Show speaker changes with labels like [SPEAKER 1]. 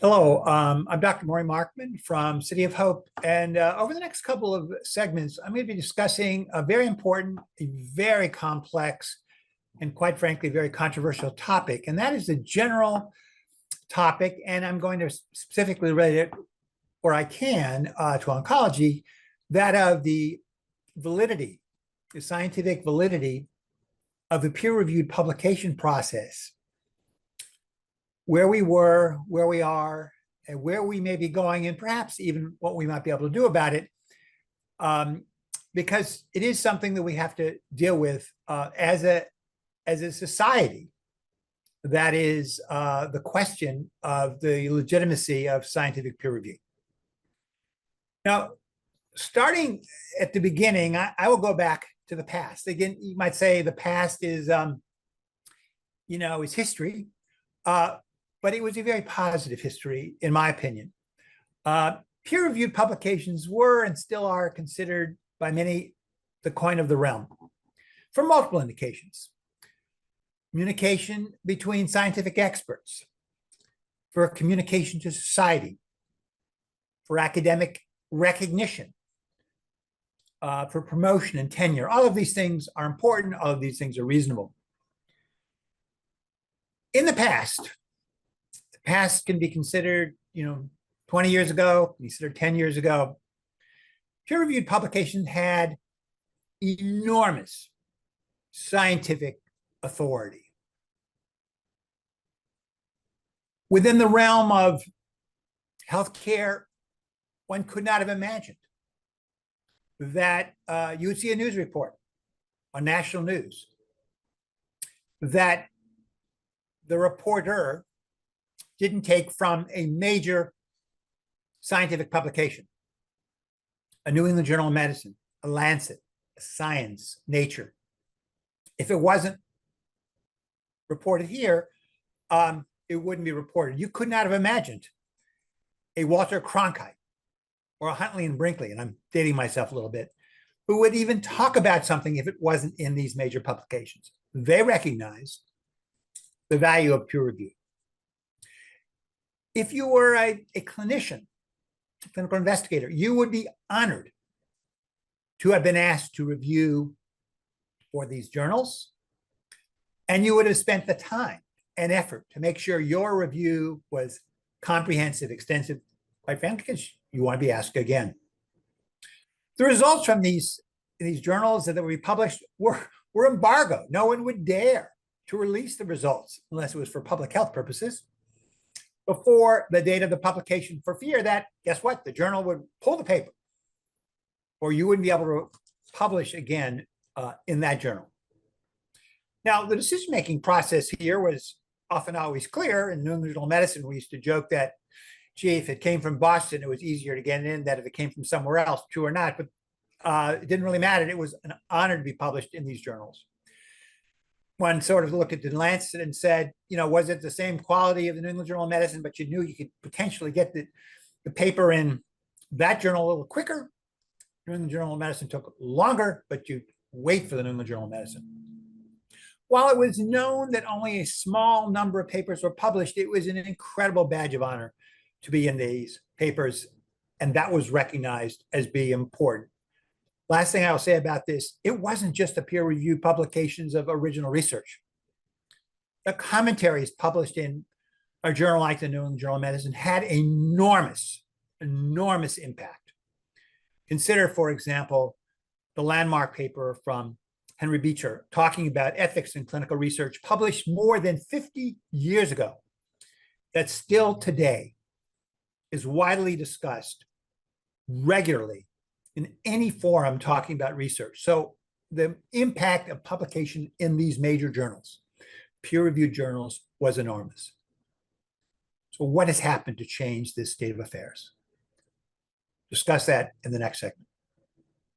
[SPEAKER 1] Hello, I'm Dr. Maury Markman from City of Hope, and over the next couple of segments, I'm going to be discussing a very important, a very complex, and quite frankly, very controversial topic, and that is the general topic, and I'm going to specifically relate it, where I can, to oncology, that of the validity, the scientific validity of the peer-reviewed publication process, where we were, where we are, and where we may be going, and perhaps even what we might be able to do about it, because it is something that we have to deal with as a society. That is the question of the legitimacy of scientific peer review. Now, starting at the beginning, I will go back to the past. Again, you might say the past is, is history. But it was a very positive history, in my opinion. Peer-reviewed publications were and still are considered by many the coin of the realm for multiple indications. Communication between scientific experts, for communication to society, for academic recognition, for promotion and tenure. All of these things are important. All of these things are reasonable. In the past can be considered, 20 years ago, considered 10 years ago. Peer-reviewed publications had enormous scientific authority. Within the realm of healthcare, one could not have imagined that you would see a news report on national news that the reporter didn't take from a major scientific publication, a New England Journal of Medicine, a Lancet, a Science, Nature. If it wasn't reported here, it wouldn't be reported. You could not have imagined a Walter Cronkite or a Huntley and Brinkley, and I'm dating myself a little bit, who would even talk about something if it wasn't in these major publications. They recognized the value of peer review. If you were a clinician, a clinical investigator, you would be honored to have been asked to review for these journals, and you would have spent the time and effort to make sure your review was comprehensive, extensive, quite frankly, because you want to be asked again. The results from these journals that were published were embargoed. No one would dare to release the results unless it was for public health purposes before the date of the publication, for fear that, guess what, the journal would pull the paper, or you wouldn't be able to publish again in that journal. Now, the decision-making process here was often always clear. In New England Journal of Medicine, we used to joke that, gee, if it came from Boston, it was easier to get in than if it came from somewhere else, true or not, but it didn't really matter. It was an honor to be published in these journals. One sort of looked at the Lancet and said, was it the same quality of the New England Journal of Medicine, but you knew you could potentially get the paper in that journal a little quicker. New England Journal of Medicine took longer, but you wait for the New England Journal of Medicine. While it was known that only a small number of papers were published, it was an incredible badge of honor to be in these papers, and that was recognized as being important. Last thing I'll say about this, it wasn't just the peer-reviewed publications of original research. The commentaries published in a journal like the New England Journal of Medicine had enormous impact. Consider, for example, the landmark paper from Henry Beecher talking about ethics in clinical research, published more than 50 years ago, that still today is widely discussed regularly in any forum talking about research. So the impact of publication in these major journals, peer-reviewed journals, was enormous. So what has happened to change this state of affairs? Discuss that in the next segment.